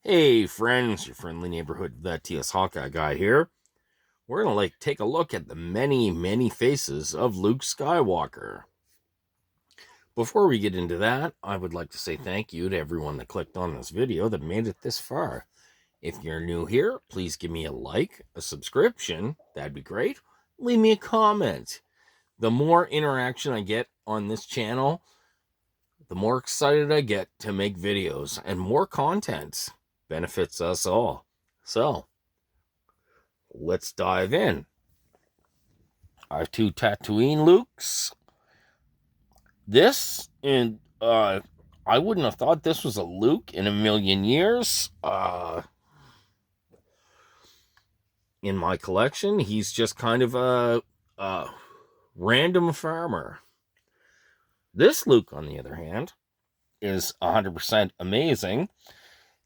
Hey friends, your friendly neighborhood the TS Hawkeye guy here. We're gonna take a look at the many faces of Luke Skywalker. Before we get into that, I would like to say thank you to everyone that clicked on this video that made it this far. If you're new here, please give me a like, a subscription, that'd be great. Leave me a comment. The more interaction I get on this channel, the more excited I get to make videos, and more content benefits us all. So, let's dive in. I have two Tatooine Lukes. This, and I wouldn't have thought this was a Luke in a million years. In my collection, he's just kind of a random farmer. This Luke, on the other hand, is 100% amazing.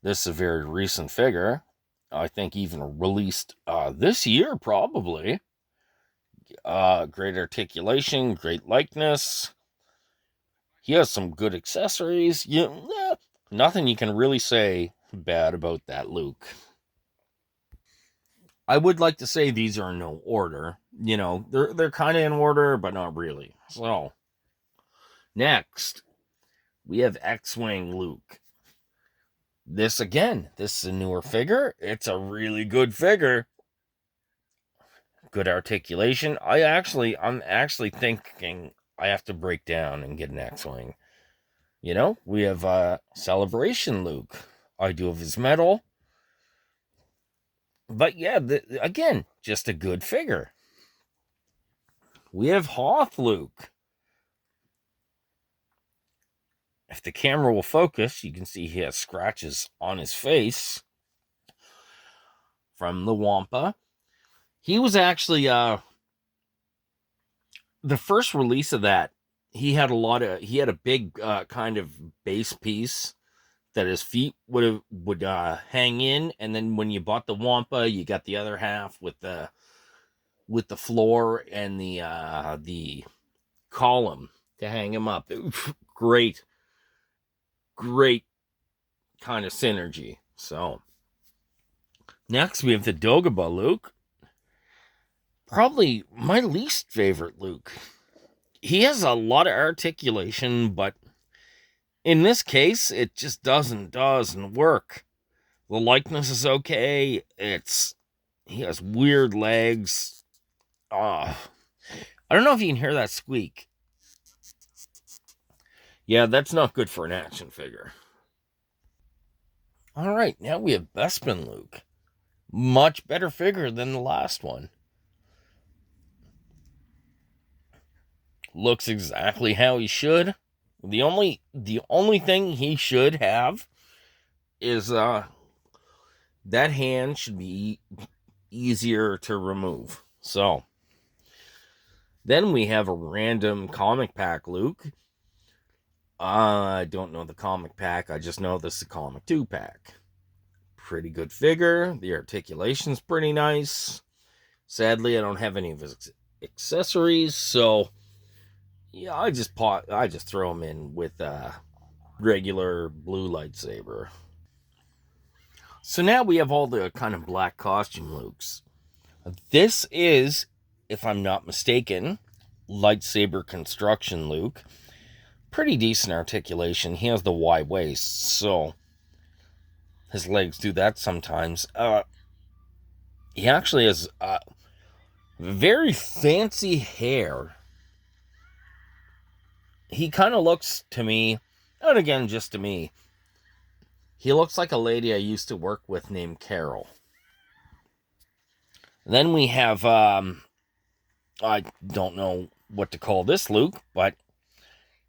This is a very recent figure. I think even released this year, probably. Great articulation, great likeness. He has some good accessories. Nothing you can really say bad about that Luke. I would like to say these are in no order. They're kind of in order, but not really. So, next, we have X-Wing Luke. This is a newer figure. It's a really good figure. Good articulation. I'm actually thinking I have to break down and get an X-Wing. We have Celebration Luke. I do have his medal. But yeah, again, just a good figure. We have Hoth Luke. If the camera will focus, you can see he has scratches on his face from the Wampa. He was actually the first release of that. He had a big kind of base piece that his feet would hang in, and then when you bought the Wampa, you got the other half with the floor and the column to hang him up. Great kind of synergy. So next we have the Dagobah Luke. Probably my least favorite Luke. He has a lot of articulation, but in this case, it just doesn't work. The likeness is okay. He has weird legs. I don't know if you can hear that squeak. Yeah, that's not good for an action figure. All right, now we have Bespin Luke. Much better figure than the last one. Looks exactly how he should. The only thing he should have is that hand should be easier to remove. So then we have a random comic pack Luke. I don't know the comic pack. I just know this is a comic 2-pack. Pretty good figure. The articulation's pretty nice. Sadly, I don't have any of his accessories, so yeah, I just throw him in with a regular blue lightsaber. So now we have all the kind of black costume Lukes. This is, if I'm not mistaken, lightsaber construction Luke. Pretty decent articulation. He has the wide waist, so his legs do that sometimes. He actually has very fancy hair. He kind of looks to me, and again, just to me, he looks like a lady I used to work with named Carol. Then we have, I don't know what to call this Luke, but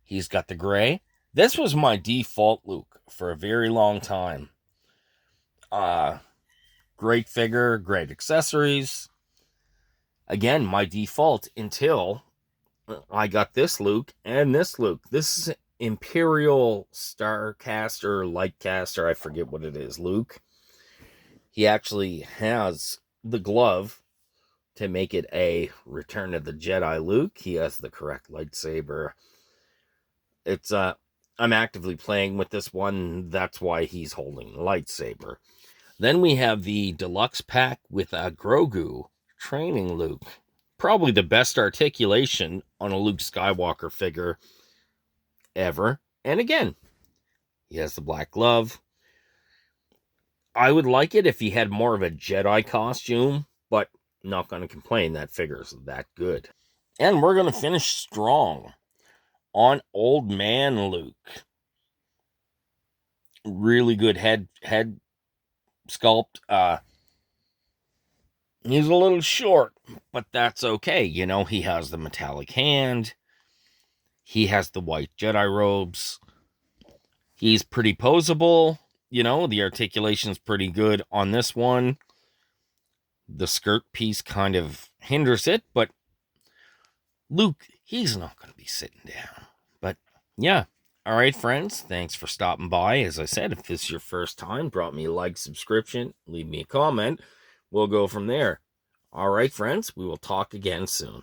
he's got the gray. This was my default Luke for a very long time. Great figure, great accessories. Again, my default until I got this Luke and this Luke. This is Imperial Starcaster, Lightcaster, I forget what it is, Luke. He actually has the glove to make it a Return of the Jedi Luke. He has the correct lightsaber. It's I'm actively playing with this one. That's why he's holding the lightsaber. Then we have the deluxe pack with Grogu training Luke. Probably the best articulation on a Luke Skywalker figure ever. And again, he has the black glove. I would like it if he had more of a Jedi costume, but not going to complain. That figure's that good. And we're going to finish strong on Old Man Luke. Really good head sculpt. He's a little short, but that's okay. You know, he has the metallic hand. He has the white Jedi robes. He's pretty poseable. You know, the articulation's pretty good on this one. The skirt piece kind of hinders it, but Luke, he's not going to be sitting down. But yeah. All right, friends. Thanks for stopping by. As I said, if this is your first time, drop me a like, subscription, leave me a comment. We'll go from there. All right, friends. We will talk again soon.